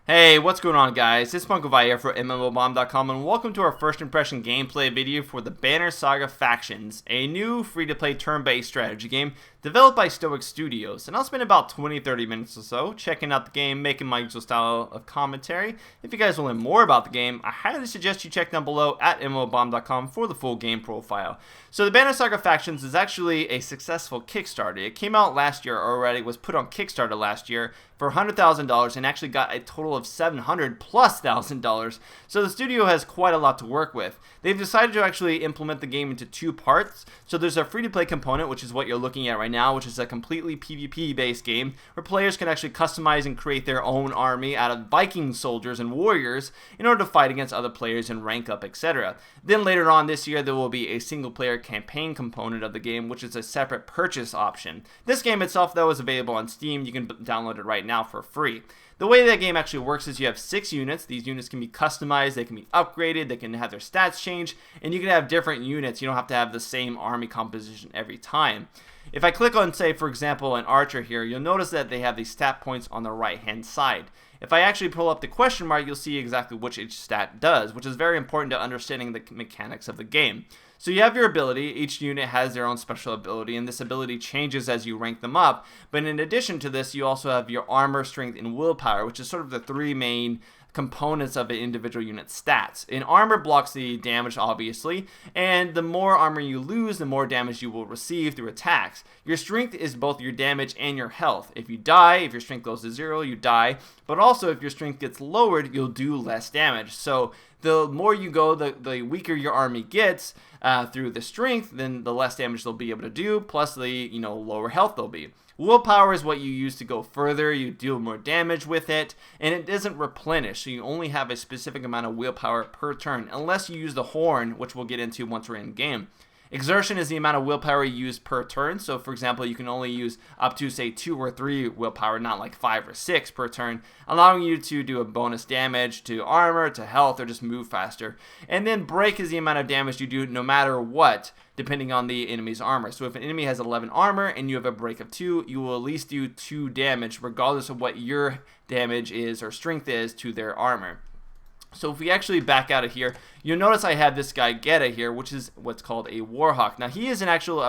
Hey, what's going on, guys? It's Punkovai here for MMOBomb.com, and welcome to our first impression gameplay video for the Banner Saga Factions, a new free-to-play turn-based strategy game developed by Stoic Studios. And I'll spend about 20-30 minutes or so checking out the game, making my usual style of commentary. If you guys want to learn more about the game, I highly suggest you check down below at MMOBomb.com for the full game profile. So the Banner Saga Factions is actually a successful Kickstarter. It came out last year already, was put on Kickstarter last year for $100,000 and actually got a total of $700,000+. So the studio has quite a lot to work with. They've decided to actually implement the game into two parts. So there's a free-to-play component, which is what you're looking at right now, which is a completely PvP-based game where players can actually customize and create their own army out of Viking soldiers and warriors in order to fight against other players and rank up, etc. Then later on this year, there will be a single-player campaign component of the game, which is a separate purchase option. This game itself, though, is available on Steam. You can download it right now for free. The way that game actually works is you have 6 units. These units can be customized, they can be upgraded, they can have their stats changed, and you can have different units. You don't have to have the same army composition every time. If I click on, say, for example, an archer here, you'll notice that they have these stat points on the right-hand side. If I actually pull up the question mark, you'll see exactly which each stat does, which is very important to understanding the mechanics of the game. So you have your ability. Each unit has their own special ability, and this ability changes as you rank them up. But in addition to this, you also have your armor, strength, and willpower, which is sort of the three main components of an individual unit's stats. And armor blocks the damage, obviously, and the more armor you lose, the more damage you will receive through attacks. Your strength is both your damage and your health. If you die, if your strength goes to 0, you die, but also if your strength gets lowered, you'll do less damage. So the more you go, the weaker your army gets through the strength, then the less damage they'll be able to do, plus the lower health they'll be. Willpower is what you use to go further. You deal more damage with it, and it doesn't replenish, so you only have a specific amount of willpower per turn, unless you use the horn, which we'll get into once we're in game. Exertion is the amount of willpower you use per turn. So for example, you can only use up to, say, 2 or 3 willpower, not like 5 or 6 per turn, allowing you to do a bonus damage to armor, to health, or just move faster. And then break is the amount of damage you do no matter what, depending on the enemy's armor. So if an enemy has 11 armor and you have a break of 2, you will at least do 2 damage regardless of what your damage is or strength is to their armor. So if we actually back out of here, you'll notice I have this guy Geta here, which is what's called a Warhawk. Now he is an actual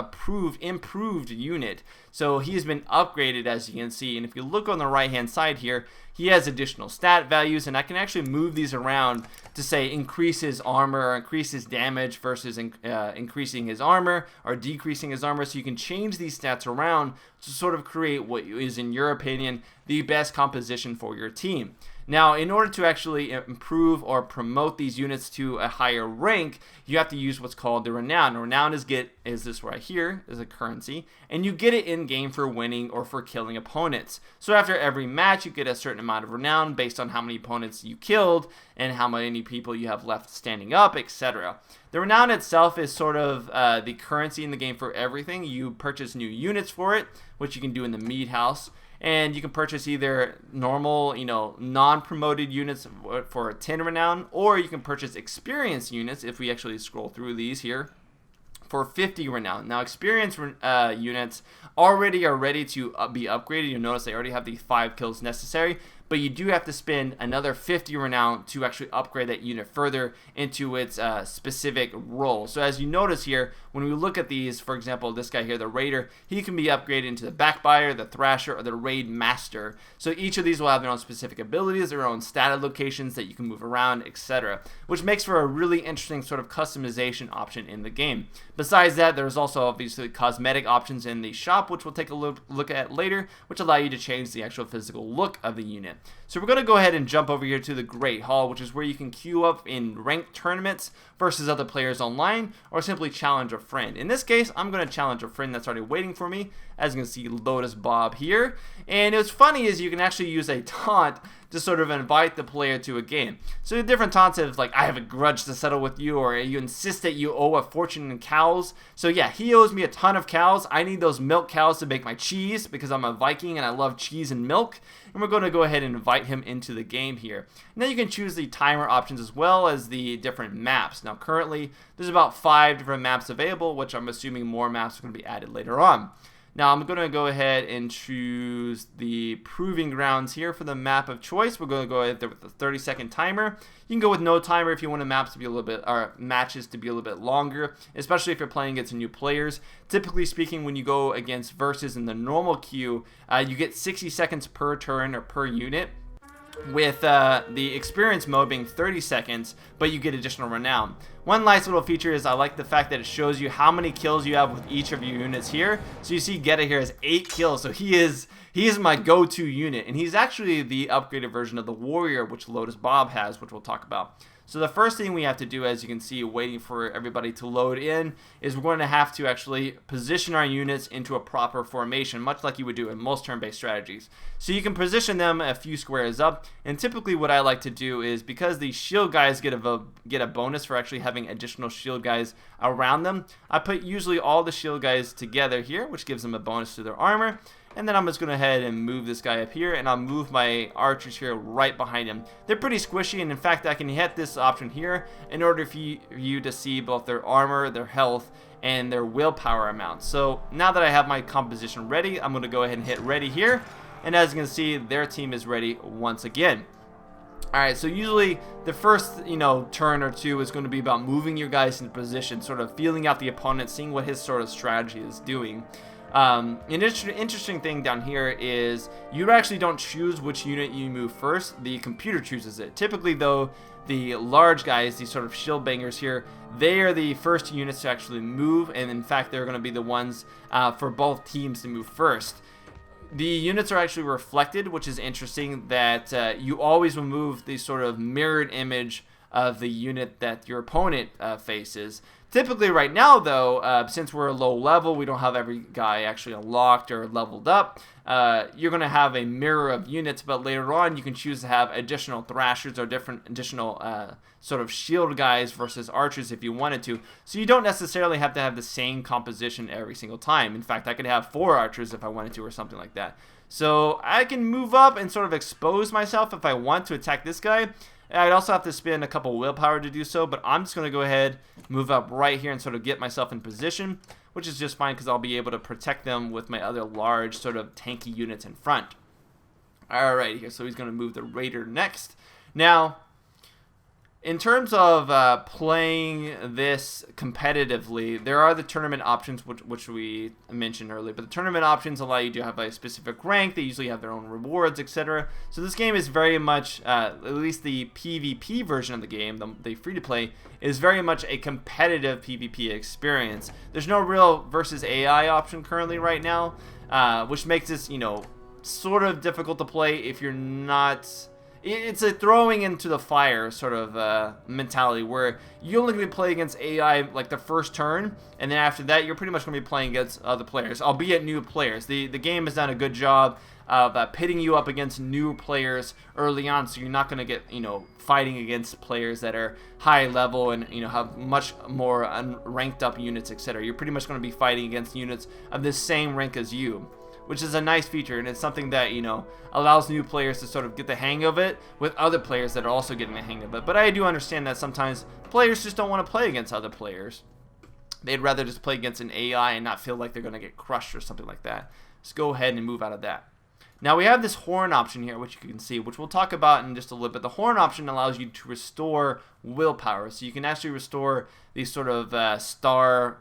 improved unit, so he has been upgraded, as you can see. And if you look on the right hand side here, he has additional stat values, and I can actually move these around to, say, increase his armor or increase his damage versus increasing his armor or decreasing his armor. So you can change these stats around to sort of create what is, in your opinion, the best composition for your team. Now, in order to actually improve or promote these units to a higher rank, you have to use what's called the Renown. Renown is this right here, is a currency, and you get it in game for winning or for killing opponents. So after every match, you get a certain amount of Renown based on how many opponents you killed and how many people you have left standing up, etc. The Renown itself is sort of the currency in the game for everything. You purchase new units for it, which you can do in the Mead House. And you can purchase either normal, non-promoted units for 10 Renown, or you can purchase experienced units, if we actually scroll through these here, for 50 Renown. Now, experienced units already are ready to be upgraded. You'll notice they already have the 5 kills necessary, but you do have to spend another 50 Renown to actually upgrade that unit further into its specific role. So as you notice here, when we look at these, for example, this guy here, the Raider, he can be upgraded into the Backbiter, the Thrasher, or the Raid Master. So each of these will have their own specific abilities, their own status locations that you can move around, etc., which makes for a really interesting sort of customization option in the game. Besides that, there's also obviously cosmetic options in the shop, which we'll take a look at later, which allow you to change the actual physical look of the unit. So we're going to go ahead and jump over here to the Great Hall, which is where you can queue up in ranked tournaments versus other players online, or simply challenge a friend. In this case, I'm going to challenge a friend that's already waiting for me. As you can see, Lotus Bob here. And what's funny is you can actually use a taunt to sort of invite the player to a game. So the different taunts is like, I have a grudge to settle with you, or you insist that you owe a fortune in cows. So yeah, he owes me a ton of cows. I need those milk cows to make my cheese because I'm a Viking and I love cheese and milk. And we're going to go ahead and invite him into the game here. And then you can choose the timer options as well as the different maps. Now currently, there's about 5 different maps available, which I'm assuming more maps are going to be added later on. Now I'm going to go ahead and choose the Proving Grounds here for the map of choice. We're going to go ahead with the 30-second timer. You can go with no timer if you want the maps to be a little bit, or matches to be a little bit longer, especially if you're playing against new players. Typically speaking, when you go against versus in the normal queue, you get 60 seconds per turn or per unit, with the experience mode being 30 seconds, but you get additional renown. One nice little feature is I like the fact that it shows you how many kills you have with each of your units here. So you see Geta here has 8 kills, so he is my go-to unit, and he's actually the upgraded version of the warrior, which Lotus Bob has, which we'll talk about. So the first thing we have to do, as you can see, waiting for everybody to load in, is we're going to have to actually position our units into a proper formation, much like you would do in most turn-based strategies. So you can position them a few squares up, and typically what I like to do is, because the shield guys get a bonus for actually having additional shield guys around them, I put usually all the shield guys together here, which gives them a bonus to their armor. And then I'm just going to head and move this guy up here, and I'll move my archers here right behind him. They're pretty squishy, and in fact I can hit this option here in order for you to see both their armor, their health, and their willpower amount. So now that I have my composition ready, I'm going to go ahead and hit ready here, and as you can see, their team is ready once again. Alright, so usually the first, turn or two is going to be about moving your guys into position, sort of feeling out the opponent, seeing what his sort of strategy is doing. An interesting thing down here is you actually don't choose which unit you move first. The computer chooses it. Typically, though, the large guys, these sort of shield bangers here, they are the first units to actually move, and in fact, they're going to be the ones for both teams to move first. The units are actually reflected, which is interesting, that you always will move the sort of mirrored image of the unit that your opponent faces. Typically right now, though, since we're low level, we don't have every guy actually unlocked or leveled up, you're going to have a mirror of units, but later on you can choose to have additional thrashers or additional sort of shield guys versus archers if you wanted to. So you don't necessarily have to have the same composition every single time. In fact, I could have 4 archers if I wanted to or something like that. So I can move up and sort of expose myself if I want to attack this guy. I'd also have to spend a couple willpower to do so, but I'm just going to go ahead, move up right here and sort of get myself in position, which is just fine because I'll be able to protect them with my other large sort of tanky units in front. Alright, here, so he's going to move the Raider next. Now, in terms of playing this competitively, there are the tournament options, which we mentioned earlier. But the tournament options allow you to have a specific rank. They usually have their own rewards, etc. So this game is very much, at least the PvP version of the game, the free-to-play, is very much a competitive PvP experience. There's no real versus AI option currently right now, which makes this, sort of difficult to play if you're not... It's a throwing into the fire sort of mentality where you only going to play against AI like the first turn, and then after that you're pretty much going to be playing against other players, albeit new players. The game has done a good job of pitting you up against new players early on, so you're not going to get fighting against players that are high level and have much more ranked up units, etc. You're pretty much going to be fighting against units of the same rank as you, which is a nice feature, and it's something that, allows new players to sort of get the hang of it with other players that are also getting the hang of it. But I do understand that sometimes players just don't want to play against other players. They'd rather just play against an AI and not feel like they're going to get crushed or something like that. Just go ahead and move out of that. Now we have this horn option here, which you can see, which we'll talk about in just a little bit. The horn option allows you to restore willpower, so you can actually restore these sort of star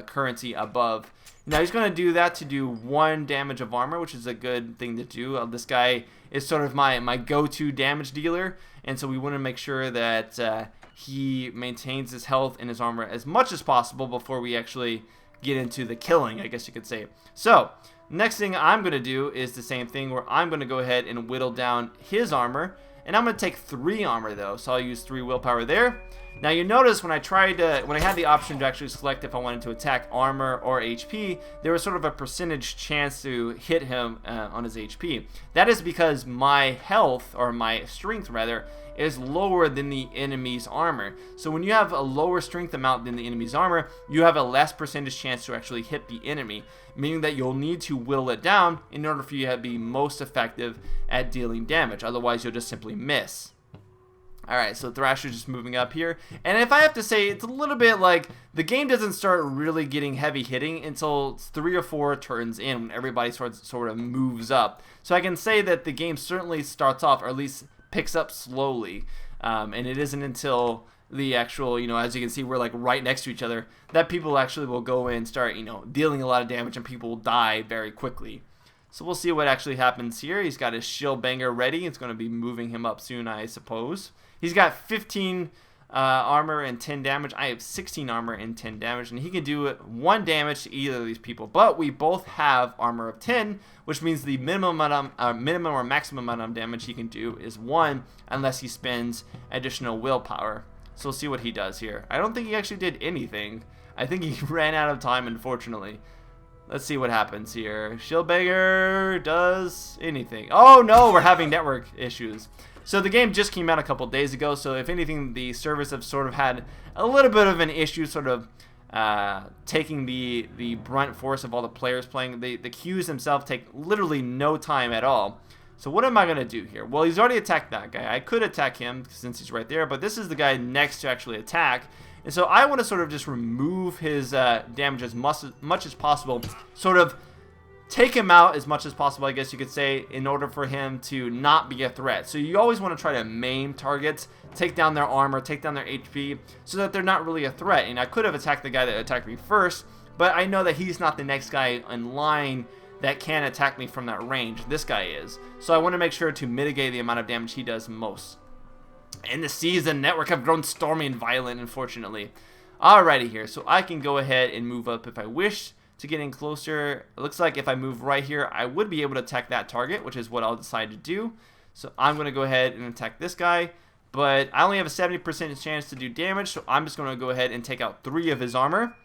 currency above. Now he's going to do that to do 1 damage of armor, which is a good thing to do. This guy is sort of my go-to damage dealer, and so we want to make sure that he maintains his health and his armor as much as possible before we actually get into the killing, I guess you could say. So next thing I'm going to do is the same thing, where I'm going to go ahead and whittle down his armor, and I'm going to take 3 armor though, so I'll use 3 willpower there. Now you notice when I had the option to actually select if I wanted to attack armor or HP, there was sort of a percentage chance to hit him on his HP. That is because my health, or my strength rather, is lower than the enemy's armor. So when you have a lower strength amount than the enemy's armor, you have a less percentage chance to actually hit the enemy, meaning that you'll need to whittle it down in order for you to be most effective at dealing damage. Otherwise, you'll just simply miss. Alright, so Thrasher's just moving up here. And if I have to say, it's a little bit like the game doesn't start really getting heavy hitting until 3 or 4 turns in when everybody sort of moves up. So I can say that the game certainly starts off, or at least picks up slowly. And it isn't until the actual, as you can see, we're like right next to each other, that people actually will go in and start, dealing a lot of damage, and people will die very quickly. So we'll see what actually happens here. He's got his shield banger ready. It's going to be moving him up soon, I suppose. He's got 15 armor and 10 damage. I have 16 armor and 10 damage, and he can do 1 damage to either of these people. But we both have armor of 10, which means the minimum or maximum amount of damage he can do is 1, unless he spends additional willpower. So we'll see what he does here. I don't think he actually did anything. I think he ran out of time, unfortunately. Let's see what happens here. Shieldbanger does anything. Oh no, we're having network issues. So the game just came out a couple days ago, so if anything, the servers have sort of had a little bit of an issue, sort of taking the brunt force of all the players playing. The queues themselves take literally no time at all. So what am I going to do here? Well, he's already attacked that guy. I could attack him since he's right there, but this is the guy next to actually attack. And so I want to sort of just remove his damage as much as possible, sort of take him out as much as possible, I guess you could say, in order for him to not be a threat. So you always want to try to maim targets, take down their armor, take down their HP, so that they're not really a threat. And I could have attacked the guy that attacked me first, but I know that he's not the next guy in line that can attack me from that range. This guy is. So I want to make sure to mitigate the amount of damage he does most. And the seas and network have grown stormy and violent, unfortunately. Alrighty here, so I can go ahead and move up if I wish to get in closer. It looks like if I move right here, I would be able to attack that target, which is what I'll decide to do. So I'm going to go ahead and attack this guy, but I only have a 70% chance to do damage, so I'm just going to go ahead and take out 3 of his armor,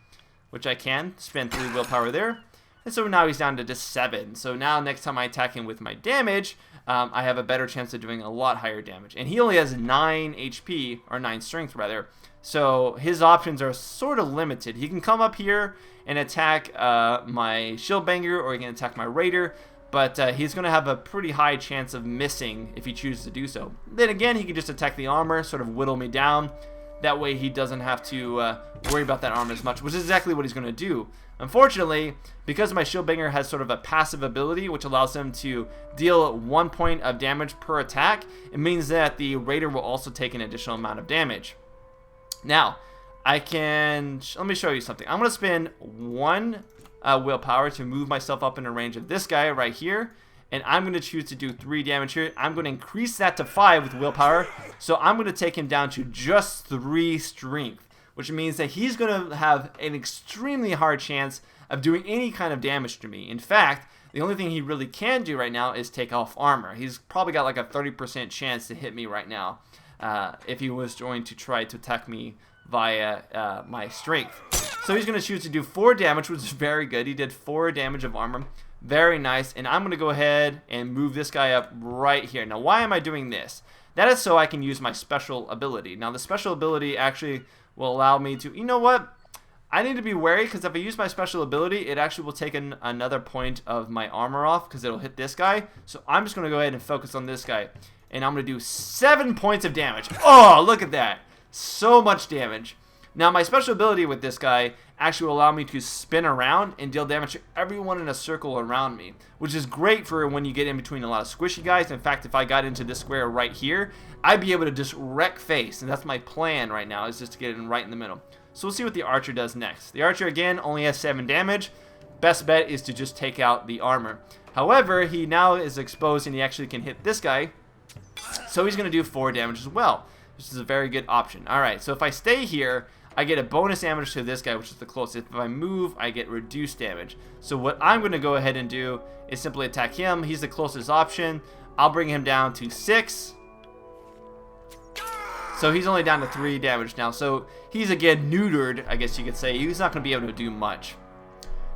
which I can. Spend 3 willpower there. And so now he's down to just 7. So now next time I attack him with my damage, I have a better chance of doing a lot higher damage. And he only has 9 HP, or 9 strength rather. So his options are sort of limited. He can come up here and attack my shield banger, or he can attack my raider. But he's going to have a pretty high chance of missing if he chooses to do so. Then again, he can just attack the armor, sort of whittle me down. That way he doesn't have to worry about that armor as much, which is exactly what he's going to do. Unfortunately, because my Shieldbanger has sort of a passive ability, which allows him to deal 1 point of damage per attack, it means that the Raider will also take an additional amount of damage. Now, let me show you something. I'm going to spend 1 willpower to move myself up in the range of this guy right here. And I'm going to choose to do 3 damage here. I'm going to increase that to 5 with willpower. So I'm going to take him down to just 3 strength, which means that he's going to have an extremely hard chance of doing any kind of damage to me. In fact, the only thing he really can do right now is take off armor. He's probably got like a 30% chance to hit me right now if he was going to try to attack me via my strength. So he's going to choose to do 4 damage, which is very good. He did 4 damage of armor. Very nice. And I'm going to go ahead and move this guy up right here. Now, why am I doing this? That is so I can use my special ability. Now, the special ability actually will allow me to... You know what? I need to be wary, because if I use my special ability, it actually will take another point of my armor off, because it'll hit this guy. So I'm just going to go ahead and focus on this guy. And I'm going to do 7 points of damage. Oh, look at that. So much damage. Now, my special ability with this guy actually will allow me to spin around and deal damage to everyone in a circle around me, which is great for when you get in between a lot of squishy guys. In fact, if I got into this square right here, I'd be able to just wreck face, and that's my plan right now, is just to get in right in the middle. So we'll see what the archer does next. The archer, again, only has 7 damage. Best bet is to just take out the armor. However, he now is exposed, and he actually can hit this guy, so he's going to do 4 damage as well, which is a very good option. Alright, so if I stay here, I get a bonus damage to this guy, which is the closest. If I move, I get reduced damage. So what I'm going to go ahead and do is simply attack him. He's the closest option. I'll bring him down to 6. So he's only down to 3 damage now. So he's again neutered, I guess you could say. He's not going to be able to do much.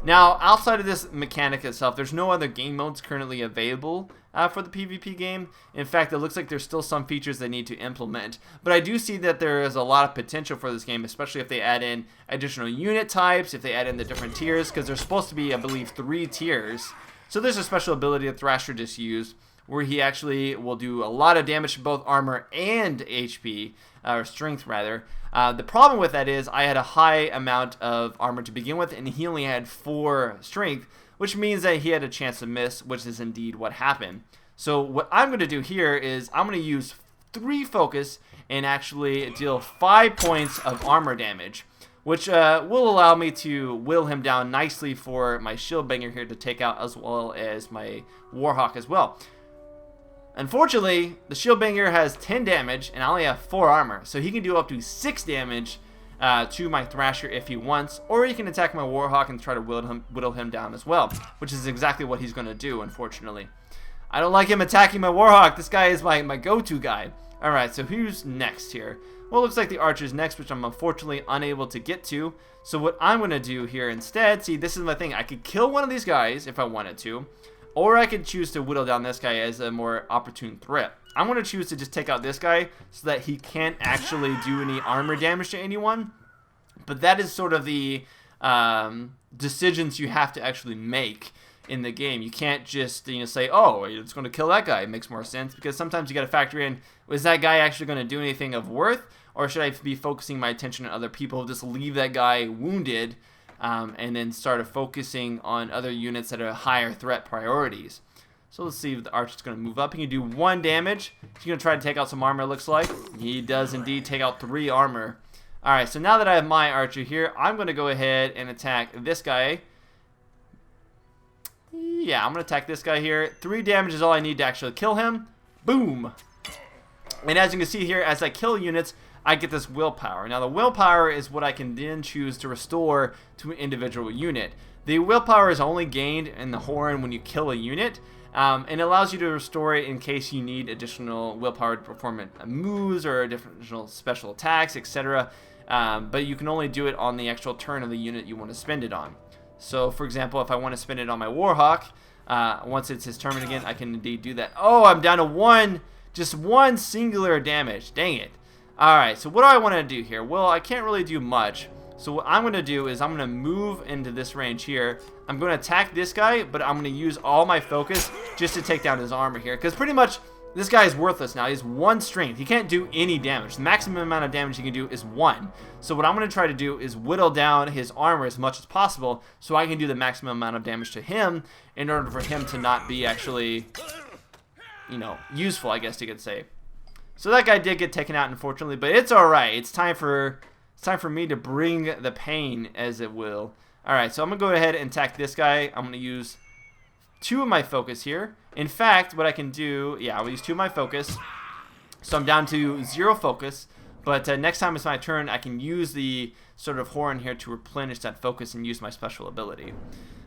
Now, outside of this mechanic itself, there's no other game modes currently available for the PvP game. In fact, it looks like there's still some features they need to implement. But I do see that there is a lot of potential for this game, especially if they add in additional unit types, if they add in the different tiers, because there's supposed to be, I believe, 3 tiers. So there's a special ability that Thrasher just used, where he actually will do a lot of damage to both armor and HP, or strength rather. The problem with that is I had a high amount of armor to begin with, and he only had 4 strength, which means that he had a chance to miss, which is indeed what happened. So what I'm going to do here is I'm going to use 3 focus and actually deal 5 points of armor damage, which will allow me to whittle him down nicely for my shield banger here to take out, as well as my warhawk as well. Unfortunately, the shield banger has 10 damage and I only have 4 armor, so he can do up to 6 damage to my thrasher if he wants, or he can attack my warhawk and try to whittle him down as well, which is exactly what he's going to do, unfortunately. I don't like him attacking my warhawk. This guy is my go-to guy. Alright, so who's next here? Well, it looks like the archer's next, which I'm unfortunately unable to get to. So what I'm going to do here instead, see, this is my thing. I could kill one of these guys if I wanted to, or I could choose to whittle down this guy as a more opportune threat. I'm going to choose to just take out this guy so that he can't actually do any armor damage to anyone. But that is sort of the decisions you have to actually make in the game. You can't just say, oh, it's going to kill that guy. It makes more sense, because sometimes you got to factor in, is that guy actually going to do anything of worth, or should I be focusing my attention on other people? Just leave that guy wounded and then start focusing on other units that are higher threat priorities. So let's see if the archer's going to move up. He can do 1 damage. He's going to try to take out some armor, it looks like. He does indeed take out 3 armor. Alright, so now that I have my archer here, I'm going to go ahead and attack this guy. Yeah, I'm going to attack this guy here. 3 damage is all I need to actually kill him. Boom! And as you can see here, as I kill units, I get this willpower. Now the willpower is what I can then choose to restore to an individual unit. The willpower is only gained in the horn when you kill a unit, and it allows you to restore it in case you need additional willpower to perform moves or additional special attacks, etc. But you can only do it on the actual turn of the unit you want to spend it on. So for example, if I want to spend it on my warhawk, once it's his turn again, I can indeed do that. Oh, I'm down to 1, just 1 singular damage. Dang it. Alright, so what do I want to do here? Well, I can't really do much. So what I'm going to do is I'm going to move into this range here. I'm going to attack this guy, but I'm going to use all my focus just to take down his armor here. Because pretty much this guy is worthless now. He has 1 strength. He can't do any damage. The maximum amount of damage he can do is 1. So what I'm going to try to do is whittle down his armor as much as possible so I can do the maximum amount of damage to him in order for him to not be actually, useful, I guess you could say. So that guy did get taken out, unfortunately, but it's alright. It's time for me to bring the pain, as it will. Alright, so I'm going to go ahead and attack this guy. I'm going to use 2 of my focus here. In fact, what I can do, I'll use 2 of my focus. So I'm down to 0 focus. But next time it's my turn, I can use the sort of horn here to replenish that focus and use my special ability.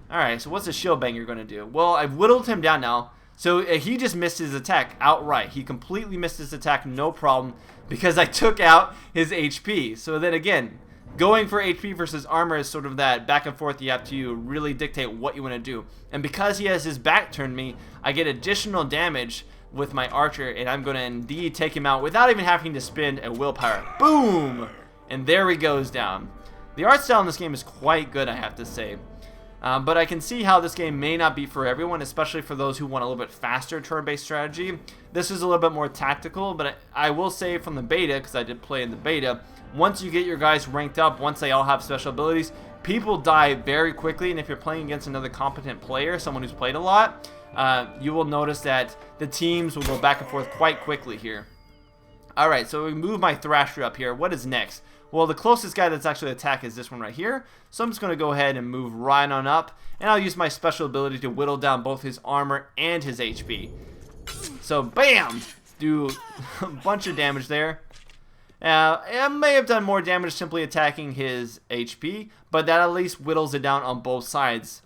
Alright, so what's the shield banger going to do? Well, I've whittled him down now. So he just missed his attack outright. He completely missed his attack, no problem, because I took out his HP. So then again, going for HP versus armor is sort of that back and forth. You have to really dictate what you want to do. And because he has his back turned me, I get additional damage with my archer, and I'm going to indeed take him out without even having to spend a willpower. Boom! And there he goes down. The art style in this game is quite good, I have to say. But I can see how this game may not be for everyone, especially for those who want a little bit faster turn-based strategy. This is a little bit more tactical, but I will say from the beta, because I did play in the beta, once you get your guys ranked up, once they all have special abilities, people die very quickly, and if you're playing against another competent player, someone who's played a lot, you will notice that the teams will go back and forth quite quickly here. Alright, so we move my Thrasher up here. What is next? Well, the closest guy that's actually attack is this one right here. So I'm just going to go ahead and move right on up. And I'll use my special ability to whittle down both his armor and his HP. So, bam! Do a bunch of damage there. I may have done more damage simply attacking his HP, but that at least whittles it down on both sides.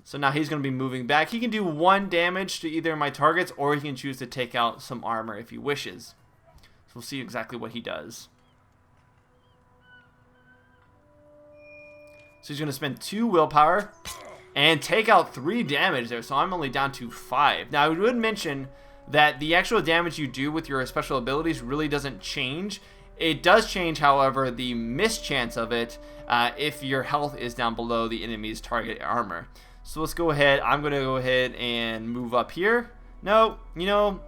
So now he's going to be moving back. He can do 1 damage to either of my targets, or he can choose to take out some armor if he wishes. So we'll see exactly what he does. So he's going to spend 2 willpower and take out 3 damage there. So I'm only down to 5. Now I would mention that the actual damage you do with your special abilities really doesn't change. It does change, however, the mischance of it if your health is down below the enemy's target armor. So let's go ahead. I'm going to go ahead and move up here. No, you know,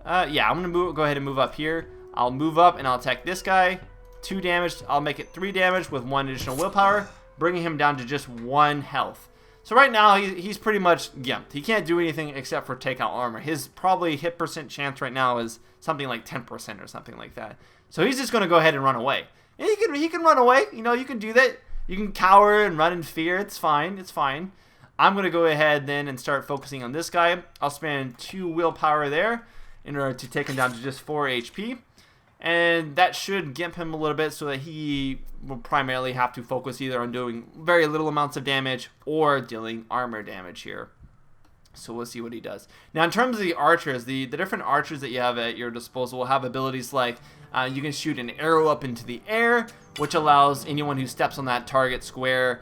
yeah, I'm gonna go ahead and move up here. I'll move up and I'll attack this guy. 2 damage. I'll make it 3 damage with 1 additional willpower, bringing him down to just 1 health. So right now he's pretty much gimped. He can't do anything except for take out armor. His probably hit percent chance right now is something like 10% or something like that. So he's just gonna go ahead and run away. And he can run away. You know, you can do that. You can cower and run in fear. It's fine. It's fine. I'm going to go ahead then and start focusing on this guy. I'll spend 2 willpower there in order to take him down to just 4 HP. And that should gimp him a little bit so that he will primarily have to focus either on doing very little amounts of damage or dealing armor damage here. So we'll see what he does. Now in terms of the archers, the different archers that you have at your disposal will have abilities like you can shoot an arrow up into the air, which allows anyone who steps on that target square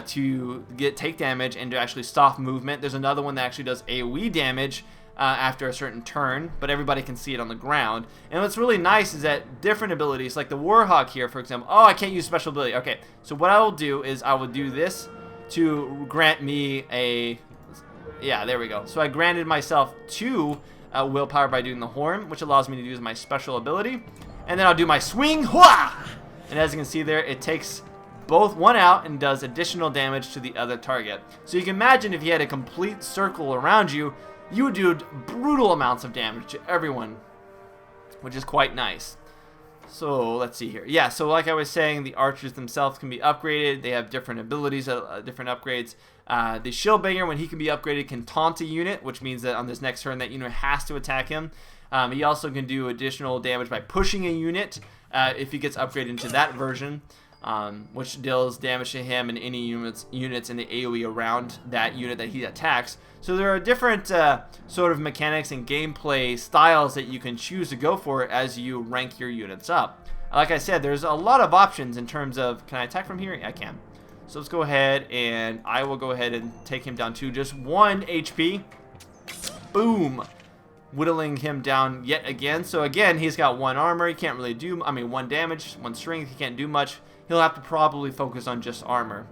to take damage and to actually stop movement. There's another one that actually does AoE damage after a certain turn, but everybody can see it on the ground. And what's really nice is that different abilities, like the Warhawk here, for example. Oh, I can't use special ability. Okay, so what I will do is I will do this to grant me a... Yeah, there we go. So I granted myself 2 willpower by doing the horn, which allows me to use my special ability. And then I'll do my swing. Hua! And as you can see there, it takes both one out and does additional damage to the other target. So you can imagine if you had a complete circle around you, you would do brutal amounts of damage to everyone, which is quite nice. So let's see here. Yeah, so like I was saying, the archers themselves can be upgraded. They have different abilities, different upgrades. The Shieldbanger, when he can be upgraded, can taunt a unit, which means that on this next turn, that unit has to attack him. He also can do additional damage by pushing a unit if he gets upgraded into that version, which deals damage to him and any units in the AoE around that unit that he attacks. So there are different sort of mechanics and gameplay styles that you can choose to go for as you rank your units up. Like I said, there's a lot of options in terms of... Can I attack from here? I can. So let's go ahead and I will go ahead and take him down to just 1 HP. Boom. Whittling him down yet again. So again, he's got 1 armor. He can't really do... 1 damage, 1 strength. He can't do much. He'll have to probably focus on just armor.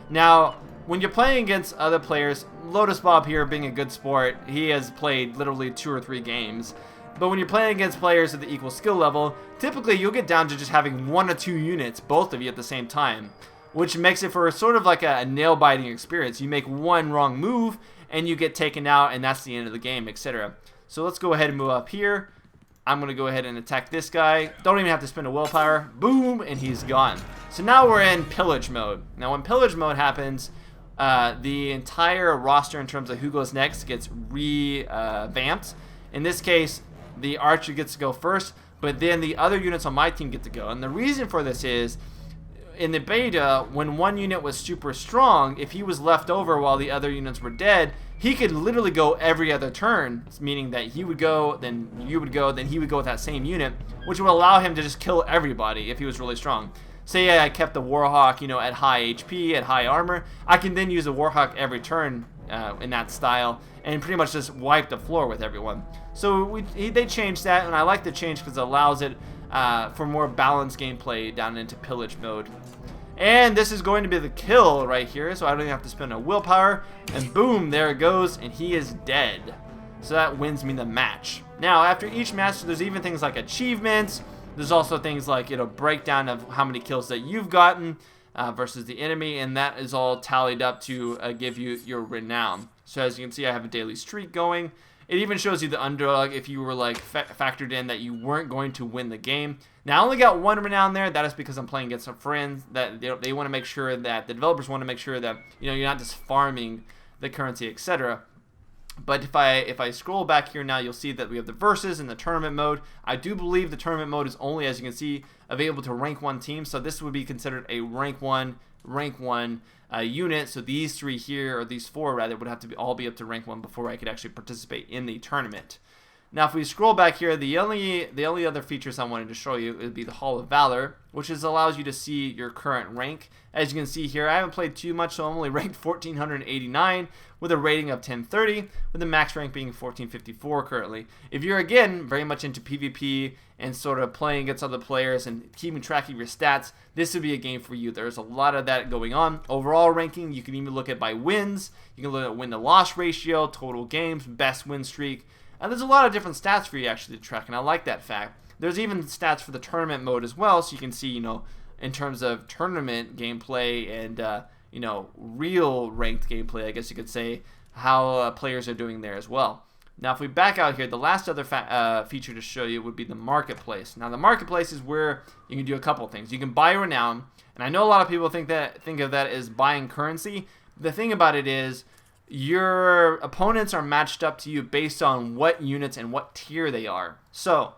Now, when you're playing against other players, Lotus Bob here being a good sport, he has played literally 2 or 3 games. But when you're playing against players at the equal skill level, typically you'll get down to just having 1 or 2 units, both of you at the same time, which makes it for sort of like a nail-biting experience. You make 1 wrong move, and you get taken out, and that's the end of the game, etc. So let's go ahead and move up here. I'm going to go ahead and attack this guy. Don't even have to spend a willpower. Boom, and he's gone. So now we're in Pillage Mode. Now when Pillage Mode happens, the entire roster in terms of who goes next gets revamped. In this case, the archer gets to go first, but then the other units on my team get to go. And the reason for this is, in the beta, when one unit was super strong, if he was left over while the other units were dead, he could literally go every other turn, meaning that he would go, then you would go, then he would go with that same unit, which would allow him to just kill everybody if he was really strong. Say I kept the Warhawk, at high HP, at high armor, I can then use a Warhawk every turn in that style and pretty much just wipe the floor with everyone. So they changed that, and I like the change because it allows it for more balanced gameplay down into Pillage Mode. And this is going to be the kill right here, so I don't even have to spend a willpower. And boom, there it goes, and he is dead. So that wins me the match. Now, after each match, there's even things like achievements. There's also things like, breakdown of how many kills that you've gotten versus the enemy, and that is all tallied up to give you your Renown. So as you can see, I have a daily streak going. It even shows you the underdog if you were factored in that you weren't going to win the game. Now I only got 1 Renown there. That is because I'm playing against some friends that they want to make sure that the developers want to make sure that you're not just farming the currency, etc. But if I scroll back here now, you'll see that we have the versus and the tournament mode. I do believe the tournament mode is only, as you can see, available to rank 1 teams. So this would be considered a rank 1 unit. So these 3 here, or these 4 rather, would have to all be up to rank 1 before I could actually participate in the tournament. Now, if we scroll back here, the only other features I wanted to show you would be the Hall of Valor, which allows you to see your current rank. As you can see here, I haven't played too much, so I'm only ranked 1489 with a rating of 1030, with the max rank being 1454 currently. If you're, again, very much into PvP and sort of playing against other players and keeping track of your stats, this would be a game for you. There's a lot of that going on. Overall ranking, you can even look at by wins. You can look at win-to-loss ratio, total games, best win streak. There's a lot of different stats for you actually to track, and I like that fact. There's even stats for the tournament mode as well, so you can see, you know, in terms of tournament gameplay and, you know, real ranked gameplay, I guess you could say, how players are doing there as well. Now, if we back out here, the last other feature to show you would be the marketplace. Now, the marketplace is where you can do a couple of things. You can buy Renown, and I know a lot of people think of that as buying currency. The thing about it is, your opponents are matched up to you based on what units and what tier they are. So,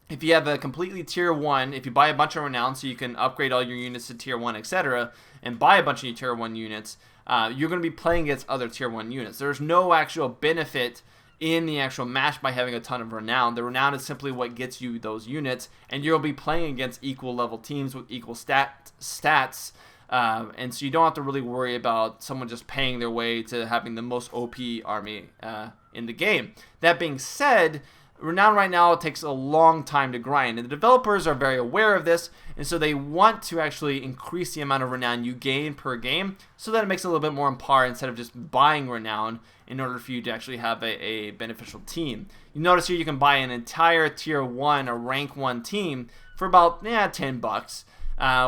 if you have a completely tier 1, if you buy a bunch of Renown so you can upgrade all your units to tier 1, etc., and buy a bunch of tier 1 units, you're going to be playing against other tier 1 units. There's no actual benefit in the actual match by having a ton of Renown. The Renown is simply what gets you those units, and you'll be playing against equal level teams with equal stats. And so you don't have to really worry about someone just paying their way to having the most OP army in the game. That being said, Renown right now takes a long time to grind, and the developers are very aware of this, and so they want to actually increase the amount of Renown you gain per game so that it makes it a little bit more on par instead of just buying Renown in order for you to actually have a beneficial team. You notice here you can buy an entire tier 1 or rank 1 team for about $10.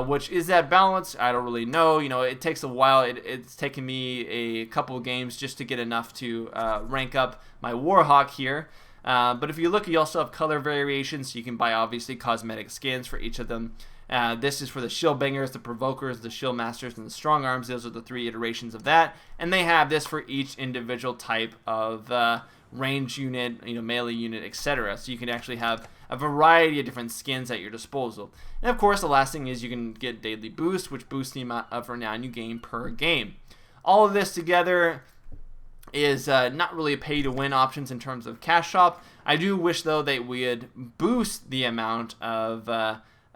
Which is that balance? I don't really know. You know, it takes a while. It's taken me a couple of games just to get enough to rank up my Warhawk here. But if you look, you also have color variations, so you can buy obviously cosmetic skins for each of them. This is for the shield bangers, the provokers, the shield masters, and the strong arms. Those are the 3 iterations of that, and they have this for each individual type of range unit, you know, melee unit, etc. So you can actually have a variety of different skins at your disposal. And of course, the last thing is you can get daily boost, which boosts the amount of Renown you gain per game. All of this together is not really a pay-to-win options in terms of cash shop. I do wish, though, that we would boost the amount of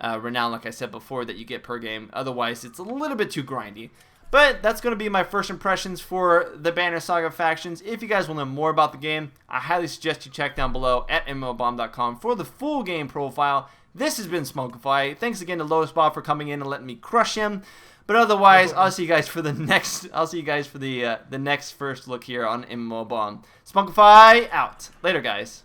Renown, like I said before, that you get per game. Otherwise, it's a little bit too grindy. But that's going to be my first impressions for the Banner Saga factions. If you guys want to know more about the game, I highly suggest you check down below at MMOBomb.com for the full game profile. This has been Smokify. Thanks again to Lotusbot for coming in and letting me crush him. But otherwise, I'll see you guys for the next. The next first look here on MMOBomb. Smokify out. Later, guys.